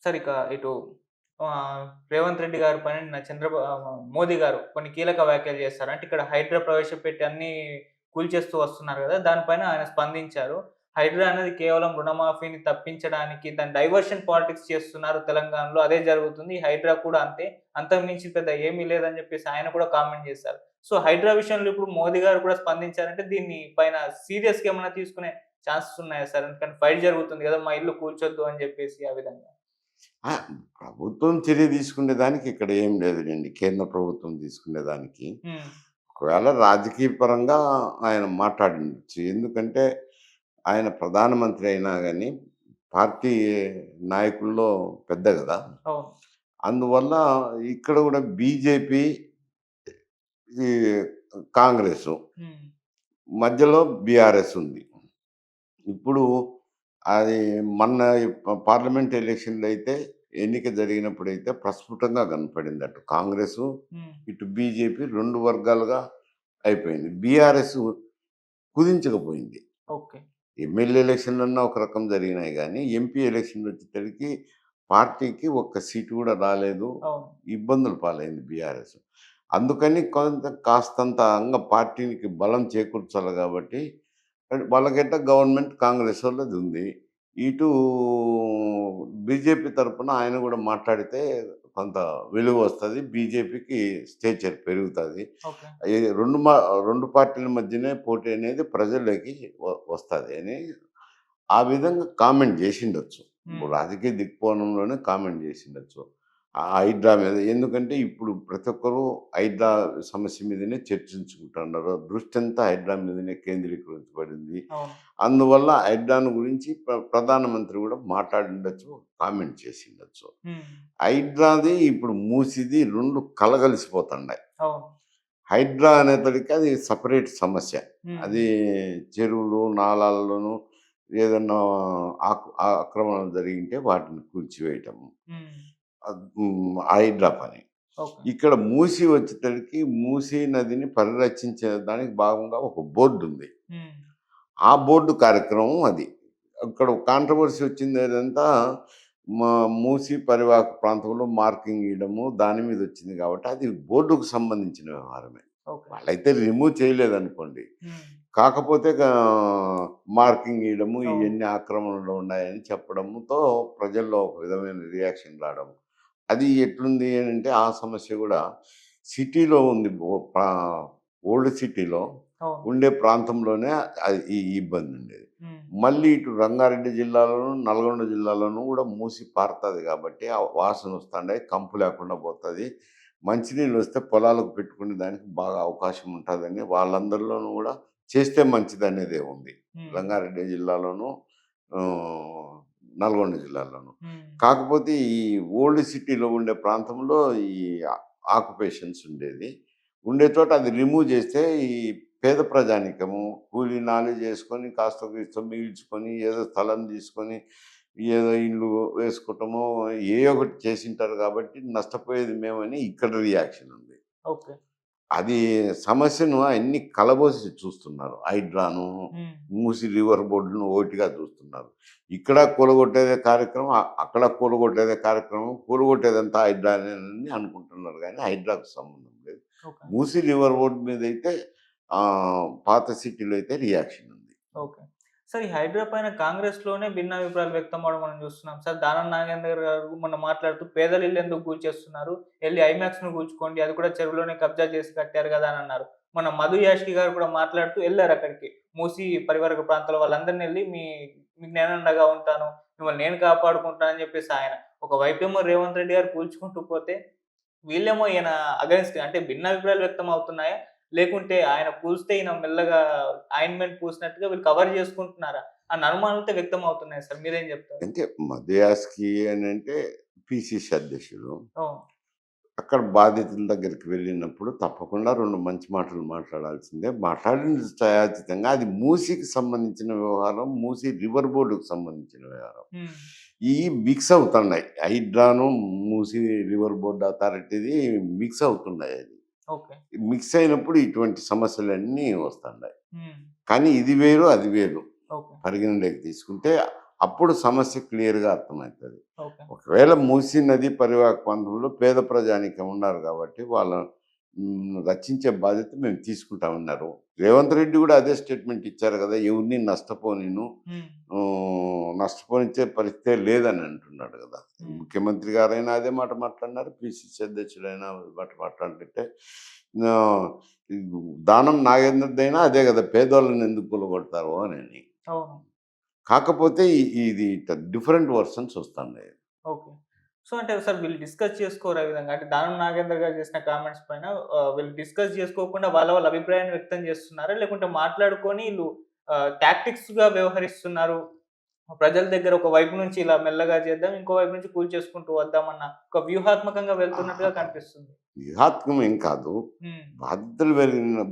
Sir ఇక ఇటు రేవంత్ రెడ్డి గారి పైన నిన్న మోదీ గారు కొన్ని కీలక వ్యాఖ్యలు చేశారు. అంటే ఇక్కడ హైడ్రా ప్రవేశపెట్టి అన్నీ కూల్చేస్తూ వస్తున్నారు గదా! దానిపైన ఆయన స్పందించారు. హైడ్రా అనేది కేవలం రుణమాఫీని తప్పించడానికి దాన్ని డైవర్షన్ పాలిటిక్స్ చేస్తున్నారు తెలంగాణలో. అదే జరుగుతుంది. ఈ హైడ్రా కూడా అంతే. అంతకు మించి పెద్ద ఏమీ లేదని జెప్పేసి ఆయన కూడా కామెంట్ చేశారు. సో, హైడ్రా విషయంలో ఇప్పుడు మోదీ గారు కూడా స్పందించారంటే దీన్ని పైన సీరియస్‌గా ఏమన్నా తీసుకునే ఛాన్సెస్ ఉన్నాయా సార్? ఎందుకంటే ఫైట్ జరుగుతుంది గదా! మా ఇల్లు కూల్చొద్దు అని జెప్పేసి ఆ విధంగా. ఆ! ప్రభుత్వం చర్య తీసుకునేదానికి ఇక్కడ ఏం లేదులెండి. కేంద్ర ప్రభుత్వం తీసుకునేదానికి. హ్మ్. ఒకవేళ రాజకీయ పరంగా ఆయన మాట్లాడుండొచ్చు. ఎందుకంటే ఆయన ప్రధానమంత్రి అయినా గాని పార్టీ నాయకుల్లో పెద్ద గదా! అవును. అందువల్ల ఇక్కడ గూడా బీజేపీ, ఈ కాంగ్రెసు హ్మ్. మధ్యలో బీఆర్ఎస్ ఉంది. ఇప్పుడు అది మొన్న పార్లమెంట్ ఎలక్షన్‌లో అయితే ఎన్నిక జరిగినప్పుడైతే ప్రస్ఫుటంగా కనపడింది. అటు కాంగ్రెసు, హ్మ్. ఇటు బీజేపీ 2 వర్గాలుగా అయిపోయింది. బీఆర్ఎస్ కుదించకపోయింది. ఓకే. ఎమ్మెల్యే ఎలక్షన్‌లన్నా ఒక రకం జరిగినాయి గానీ, ఎంపీ ఎలక్షన్‌లొచ్చేసరికి పార్టీకి ఒక్క సీటు గూడా రాలేదు. అవును. ఇబ్బందుల పాలైంది బీఆర్ఎస్. అందుకని కాస్తంత పార్టీకి బలం చేకూర్చాలి గాబట్టి, వాళ్ళకెట్ట గవర్నమెంట్ కాంగ్రెసోళ్ళదుంది. ఇటూ బీజేపీ తరపున ఆయన గూడా మాట్లాడితే కొంత విలువొస్తది. బీజేపీకి స్టేచర్ పెరుగుతది. ఓకే. ఈ 2 పార్టీల మధ్యనే పోటీ అనేది ప్రజల్లోకి వస్తది అని ఆ విధంగా కామెంట్ జేసిండొచ్చు. హ్మ్. రాజకీయ దిక్కోణంలోనే కామెంట్ జేసిండొచ్చు. ఆ హైడ్రా మీద. ఎందుకంటే ఇప్పుడు ప్రతి ఒక్కరు హైడ్రా సమస్య మీదనే చర్చించుకుంటున్నారు. దృష్టంతా హైడ్రా మీదనే కేంద్రీకరించబడింది. అవును. అందువల్ల హైడ్రాను గురించి ప్రధానమంత్రి గూడా మాట్లాడిండొచ్చు, కామెంట్ చేసిండొచ్చు. హ్మ్. హైడ్రాది ఇప్పుడు మూసీది 2 కలగలిసిపోతున్నాయి. అవును. హైడ్రా అనేసరికి అది సెపరేట్ సమస్య. హ్మ్. అది చెరువులు, నాలాల్లోనూ ఏదన్నా ఆక్రమణలు జరిగింటే వాటిని కూల్చివేయటము. హ్మ్. హైడ్రా పని. ఓకే. ఇక్కడ మూసీ వచ్చేసరికి మూసీ నదిని పరిరక్షించే దానికి భాగంగా ఒక బోర్డుంది. హ్మ్. ఆ బోర్డు కార్యక్రమం అది. అక్కడ కాంట్రోవర్సీ వచ్చింది ఏదంతా మా మూసీ పరివాహక ప్రాంతంలో మార్కింగ్ ఇయడము దాని మీద వచ్చింది కాబట్టి అది బోర్డుకు సంబంధించిన వ్యవహారమే. ఓకే. వాళ్ళైతే రిమూవ్ చేయలేదనుకోండి. హ్మ్. కాకపోతే మార్కింగ్ ఇయడము అవును. ఇయన్నీ ఆక్రమణలో ఉన్నాయని చెప్పడంతో ప్రజల్లో ఒక విధమైన రియాక్షన్ రావడం. అది ఎట్లుంది అనంటే ఆ సమస్య గూడా సిటీలో ఉంది. ఓల్డ్ సిటీలో అవును. ఉండే ప్రాంతంలోనే అది ఈ ఇబ్బందుండేది. హ్మ్. మళ్ళీ ఇటు రంగారెడ్డి జిల్లాలోను, నల్గొండ జిల్లాలోను గూడా మూసి పారుతది గాబట్టి, ఆ వాసనొస్తాండాయి. కంపు లేకుండా పోతది. మంచినీళ్ళొస్తే పొలాలకు పెట్టుకునే దానికి బాగా అవకాశం ఉంటదని వాళ్ళందరిలోనూ గూడా చేస్తే మంచిదనేదే ఉంది. హ్మ్. రంగారెడ్డి జిల్లాలోను, ఆహ్, నల్గొండ జిల్లాలోను. హ్మ్. కాకపోతే ఈ ఓల్డ్ సిటీలో ఉండే ప్రాంతంలో ఈ ఆక్యుపేషన్స్ ఉండేది. ఉండే చోట అది రిమూవ్ జేస్తే ఈ పేద ప్రజానీకము కూలీ నాలి చేసుకొని కాస్తో గీస్తో మిగిల్చుకొని ఏదో స్థలం తీసుకొని ఏదో ఇల్లు వేసుకోవటమో ఏయో ఒకటి చేసింటారు కాబట్టి నష్టపోయేది మేమని ఇక్కడ రియాక్షన్ ఉంది. ఓకే. అది సమస్యను అన్ని కలబోసి చూస్తున్నారు. హైడ్రాను, హ్మ్. మూసి రివర్ బోర్డును ఒకటిగా చూస్తున్నారు. ఇక్కడ కూలగొట్టేదే కార్యక్రమం, అక్కడ కూలగొట్టేదే కార్యక్రమం. కూలగొట్టేదంతా హైడ్రానేనని అనుకుంటున్నారు గానీ హైడ్రాకు సంబంధం లేదు. ఓకే. మూసి రివర్ బోర్డ్ మీదయితే పాత సిటీలో అయితే రియాక్షన్ ఉంది. ఓకే. సార్ ఈ హైడ్రా పైన కాంగ్రెస్‌లోనే భిన్నాభిప్రాయాలు వ్యక్తం అవ్వడం మనం చూస్తున్నాం సార్. దానం నాగేందర్ గారు మొన్న మాట్లాడుతూ పేదల ఇల్లు ఎందుకు కూల్చేస్తున్నారు? ఎళ్లి ఐమాక్స్‌ని కూల్చుకోండి. అది కూడా చెరువులోనే కబ్జా చేసి కట్టారు గదా! అని అన్నారు. మన మధు యాష్కి గారు కూడా మాట్లాడుతూ ఎళ్లారు అక్కడికి. మూసీ పరివారక ప్రాంతాల వాళ్ళందరిని ఎళ్లి మీకు నేనండగా ఉంటాను. మిమ్మల్ని నేను కాపాడుకుంటా అని చెప్పేసి ఆయన. ఒకవైపేమో రేవంత్ రెడ్డి గారు కూల్చుకుంటూ పోతే వీళ్ళేమో ఈయన అగైన్స్ట్ అంటే భిన్నాభిప్రాయాలు వ్యక్తం అవుతున్నాయా? లేకుంటే ఆయన పూస్తే ఈయన మెల్లగా ఆయింట్‌మెంట్ పూసినట్టుగా వీళ్ళు కవర్ చేసుకుంటున్నారా? అన్న అనుమానాలతో వ్యక్తం అవుతున్నాయి సార్. మీరేం చెప్తారు? అంటే మధ్యయాస్కి అనంటే పిసిసి అధ్యక్షుడు. అవును. అక్కడ బాధితుల దగ్గరికి వెళ్ళినప్పుడు తప్పకుండా 2 మంచి మాటలు మాట్లాడాల్సిందే. మాట్లాడింది ఛాయాచితంగా అది మూసీకి సంబంధించిన వ్యవహారం. మూసీ రివర్ బోర్డ్‌కి సంబంధించిన వ్యవహారం. హ్మ్. మిక్స్ అవుతున్నాయి. హైడ్రాను, మూసీ రివర్ బోర్డ్ అథారిటీది మిక్స్ అవుతున్నాయది. ఓకే. మిక్స్ అయినప్పుడు ఇటువంటి సమస్యలన్నీ వస్తున్నాయి. హ్మ్. కానీ ఇది వేరు, అది వేరు. ఓకే. పరిగణలోకి తీసుకుంటే అప్పుడు సమస్య క్లియర్గా అర్థమవుతుంది. ఓకే. ఒకవేళ మూసీ నది పరివాహక ప్రాంతంలో పేద ప్రజానీకం ఉన్నారు కాబట్టి వాళ్ళ రక్షించే బాధ్యత మేము తీసుకుంటామన్నారు. రేవంత్ రెడ్డి కూడా అదే స్టేట్మెంట్ ఇచ్చారు కదా, ఎవరిని నష్టపోనిను, హ్మ్. నష్టపోనిచ్చే పరిస్థితే లేదని అంటున్నాడు కదా. హ్మ్. ముఖ్యమంత్రి గారైనా అదే మాట మాట్లాడినారు, పిసిసి అధ్యక్షుడైనా అదే మాట మాట్లాడుతుంటే ఆ, ఈ దానం నాగేంద్రదైనా అదే కదా, పేదోళ్ళని ఎందుకు కూలగొడతారు అని. అవును. కాకపోతే ఇది డిఫరెంట్ వర్షన్స్ వస్తున్నాయి. ఓకే. సో, అంటే సార్ వీళ్ళు డిస్కస్ చేసుకోరు ఆ విధంగా. అంటే దానం నాగేంద్ర గారు చేసిన కామెంట్స్ పైన వీళ్ళు డిస్కస్ చేసుకోకుండా వాళ్ళ వాళ్ళ అభిప్రాయాన్ని వ్యక్తం చేస్తున్నారా? లేకుంటే మాట్లాడుకొని ఈళ్ళు టాక్టిక్స్‌గా వ్యవహరిస్తున్నారు. ప్రజల దగ్గర ఒక వైపు నుంచి ఇలా మెల్లగా చేద్దాం, ఇంకో వైపు నుంచి కూల్చేసుకుంటూ వద్దామన్న ఒక వ్యూహాత్మకంగా వెళ్తున్నట్టుగా కనిపిస్తుంది. వ్యూహాత్మకం ఏం కాదు. హ్మ్.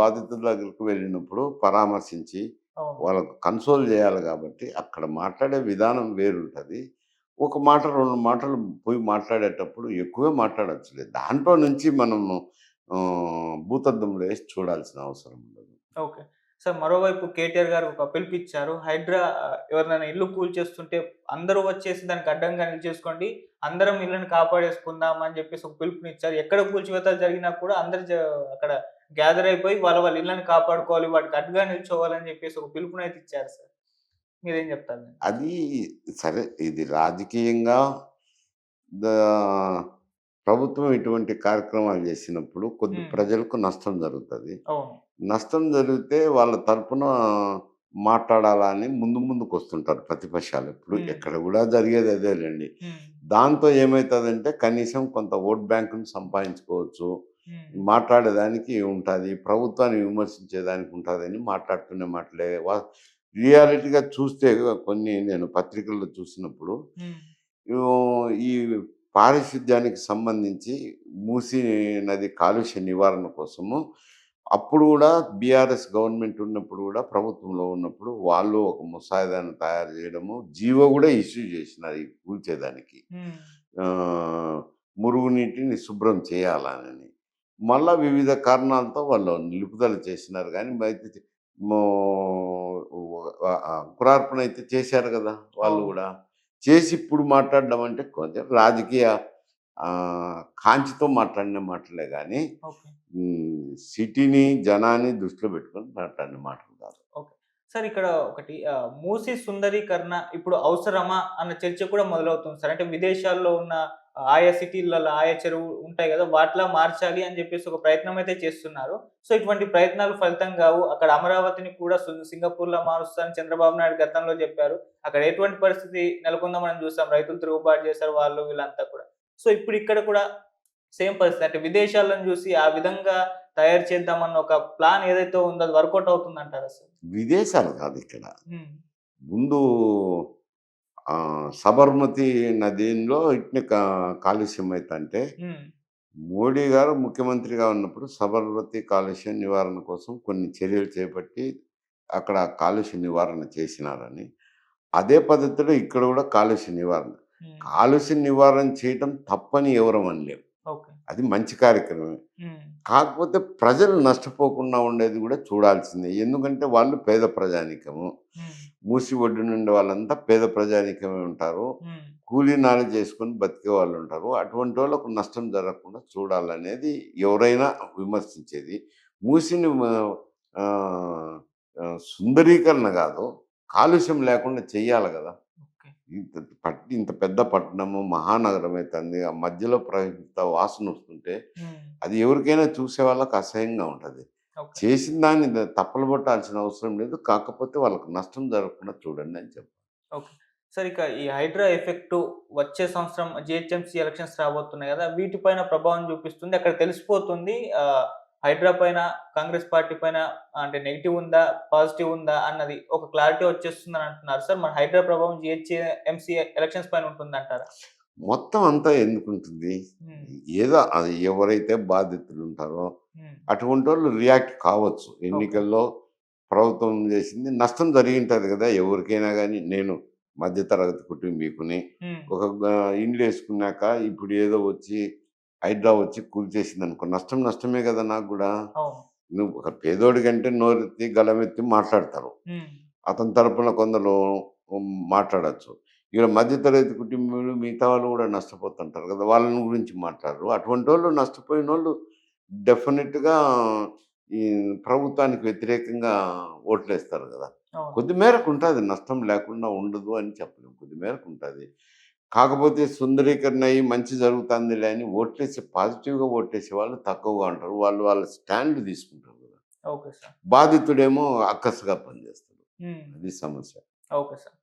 బాధితుల దగ్గరికి వెళ్ళినప్పుడు పరామర్శించి అవును. వాళ్ళకు కన్సోల్ చేయాలి కాబట్టి అక్కడ మాట్లాడే విధానం వేరుంటది. ఒక మాట 2 మాటలు పోయి మాట్లాడేటప్పుడు ఎక్కువే మాట్లాడొచ్చులే. దాంట్లో నుంచి మనము భూతద్దంలో ఏసి చూడాల్సిన అవసరం ఉండదు. ఓకే. సార్ మరోవైపు కేటీఆర్ గారు ఒక పిలుపిచ్చారు. హైడ్రా ఎవరినైనా ఇల్లు కూల్చేస్తుంటే అందరూ వచ్చేసి దానికి అడ్డంగా నిలిచేసుకోండి. అందరం ఇళ్ళని కాపాడేసుకుందాం అని జెప్పేసి ఒక పిలుపునిచ్చారు. ఎక్కడ కూల్చివేతలు జరిగినా కూడా అందరూ అక్కడ గ్యాదర్ అయిపోయి వాళ్ళ వాళ్ళ ఇళ్ళని కాపాడుకోవాలి. వాటికి అడ్డుగా నిల్చోవాలని జెప్పేసి ఒక పిలుపునైతే ఇచ్చారు సార్. మీరేం జెప్తారు దానికి? అది సరే, ఇది రాజకీయంగా దా ప్రభుత్వం ఇటువంటి కార్యక్రమాలు చేసినప్పుడు కొద్ది హ్మ్. ప్రజలకు నష్టం జరుగుతది. అవును. నష్టం జరిగితే వాళ్ళ తరపున మాట్లాడాలా అని ముందుకొస్తుంటారు ప్రతిపక్షాలు. ఇప్పుడు హ్మ్. ఎక్కడ గూడా జరిగేది అదేలెండి. హ్మ్. దాంతో ఏమైతదంటే కనీసం కొంత ఓట్ బ్యాంక్‌ని సంపాదించుకోవచ్చు. హ్మ్. మాట్లాడేదానికి ఉంటది. ప్రభుత్వాన్ని విమర్శించేదానికి ఉంటదని మాట్లాడుతున్న మాటలే. రియాలిటీగా చూస్తే కొన్ని నేను పత్రికల్లో చూసినప్పుడు హ్మ్. ఈ పారిశుద్ధ్యానికి సంబంధించి మూసీ నది కాలుష్య నివారణ కోసము అప్పుడు గూడా బీఆర్ఎస్ గవర్నమెంట్ ఉన్నప్పుడు గూడా, ప్రభుత్వంలో ఉన్నప్పుడు వాళ్ళు ఒక ముసాయిదాను తయారు జేయడము, జీవో గూడా ఇష్యూ జేసినారు ఈ కూల్చేదానికి. హ్మ్. ఆహ్, మురుగునీటిని శుభ్రం చేయాలనని. మళ్ళా వివిధ కారణాలతో వాళ్ళు నిలుపుదల చేసినారు గానీ, బయట మో అంకురార్పణ అయితే చేశారు గదా, వాళ్ళు అవును. గూడా. చేసి ఇప్పుడు మాట్లాడడం అంటే కొంచెం రాజకీయ కాంచితో మాట్లాడిన మాటలే గానీ, ఓకే. సిటీని, జనాన్ని దృష్టిలో పెట్టుకొని మాట్లాడిన మాటలు కాదు. ఓకే. సార్ ఇక్కడ ఒకటి మూసీ సుందరీకరణ ఇప్పుడు అవసరమా అన్న చర్చ కూడా మొదలవుతుంది సార్. అంటే విదేశాల్లో ఉన్న ఆయా సిటీలలో ఆయా చెరువు ఉంటాయి గదా! వాటిలా మార్చాలి అని జెప్పేసి ఒక ప్రయత్నం అయితే చేస్తున్నారు. సో, ఇటువంటి ప్రయత్నాలు ఫలితం గావు. అక్కడ అమరావతిని కూడా సింగపూర్‌లా మారుస్తా అని చంద్రబాబు నాయుడు గతంలో జెప్పారు. అక్కడ ఎటువంటి పరిస్థితి నెలకొందో మనం జూసాం. రైతులు తిరుగుబాటు చేశారు వాళ్ళు వీళ్ళంతా కూడా. సో, ఇప్పుడు ఇక్కడ కూడా సేమ్ పరిస్థితి. అంటే విదేశాలను జూసి ఆ విధంగా తయారు చేద్దామన్న ఒక ప్లాన్ ఏదైతే ఉందో అది వర్కౌట్ అవుతుందంటారా సార్? విదేశాలు కాదిక్కడ. హ్మ్. ముందు సబర్మతి నదిలో ఇట్నే కాలుష్యం అయితంటే, హ్మ్. మోడీ గారు ముఖ్యమంత్రిగా ఉన్నప్పుడు సబర్మతి కాలుష్య నివారణ కోసం కొన్ని చర్యలు చేపట్టి, అక్కడ కాలుష్య నివారణ చేసినారని. అదే పద్ధతిలో ఇక్కడ గూడా కాలుష్య నివారణ. హ్మ్. కాలుష్య నివారణ చేయటం తప్పని ఎవరం అనలేం. ఓకే. అది మంచి కార్యక్రమమే. హ్మ్. కాకపోతే ప్రజలు నష్టపోకుండా ఉండేది గూడా చూడాల్సిందే. ఎందుకంటే వాళ్ళు పేద ప్రజానీకము. హ్మ్. మూసి ఒడ్డున ఉండే వాళ్ళంతా పేద ప్రజానీకమే ఉంటారు. హ్మ్. కూలీ నాలి చేసుకొని బతికే వాళ్ళుంటారు. అటువంటోళ్ళకు నష్టం జరగకుండా చూడాలనేది ఎవరైనా విమర్శించేది. మూసిని ఆహ్, సుందరీకరణ గాదు, కాలుష్యం లేకుండా చెయ్యాలి గదా. ఓకే. ఇంత పెద్ద పట్టణము, మహానగరం అయితంది. ఆ మధ్యలో ప్రవహింత వాసనొస్తుంటే, హ్మ్. అది ఎవరికైనా చూసే వాళ్ళకి అసహ్యంగా ఉంటది. ఓకే. చేసిన దాన్ని తప్పులు పట్టాల్సిన అవసరం లేదు. కాకపోతే వాళ్ళకి నష్టం జరగకుండా చూడండి అని చెప్పాలి. ఓకే. సార్ ఇక ఈ హైడ్రా ఎఫెక్టు వచ్చే సంవత్సరం జీహెచ్ఎంసీ ఎలక్షన్స్ రాబోతున్నాయి గదా! వీటిపైన ప్రభావం చూపిస్తుంది. అక్కడ తెలిసిపోతుంది. హైడ్రా పైన కాంగ్రెస్ పార్టీ పైన అంటే నెగెటివ్ ఉందా? పాజిటివ్ ఉందా? అన్నది ఒక క్లారిటీ వచ్చేస్తుందని అంటున్నారు సార్. మరి హైడ్రా ప్రభావం జీహెచ్ఎంసీ ఎలక్షన్స్ పైన ఉంటుందంటారా? మొత్తం అంతా ఎందుకుంటుంది? హ్మ్. ఏదో అది ఎవరైతే బాధితులుంటారో హ్మ్. అటువంటోళ్ళు రియాక్ట్ కావచ్చు. ఓకే. ఎన్నికల్లో ప్రభుత్వం చేసింది నష్టం జరిగింటది గదా, ఎవరికైనా గానీ. నేను మధ్య తరగతి కుటుంబీకుని. హ్మ్. ఒక ఇండ్లేసుకున్నాక ఇప్పుడు ఏదో వచ్చి హైడ్రా వచ్చి కూల్చేసిందనుకో, నష్టం నష్టమే గదా నాకు గూడా. అవును. నువ్వు ఒక పేదోడి కంటే నోరెత్తి, గళమెత్తి మాట్లాడతారు. హ్మ్. అతని తరపున కొందరు మాట్లాడొచ్చు. ఇక్కడ మధ్యతరగతి కుటుంబీకులు మిగతా వాళ్ళు కూడా నష్టపోతుంటారు కదా! వాళ్ళని గురించి మాట్లాడరు. అటువంటోళ్ళు నష్టపోయినోళ్ళు డెఫినిట్‌గా ఈ ప్రభుత్వానికి వ్యతిరేకంగా ఓట్లేస్తారు గదా! అవును. కొద్ది మేరకు ఉంటది. నష్టం లేకుండా ఉండదు అని చెప్పలేం. కొద్ది మేరకు ఉంటది. కాకపోతే సుందరీకరణ అయ్యి మంచి జరుగుతాందిలే అని ఓట్లేసి పాజిటివ్‌గా ఓట్లేసే వాళ్ళు తక్కువగా ఉంటారు. వాళ్ళు వాళ్ళ స్టాండ్ తీసుకుంటారు గదా! Okay sir. బాధితుడేమో అక్కసుగా పనిచేస్తాడు. హ్మ్. అది సమస్య. Okay sir.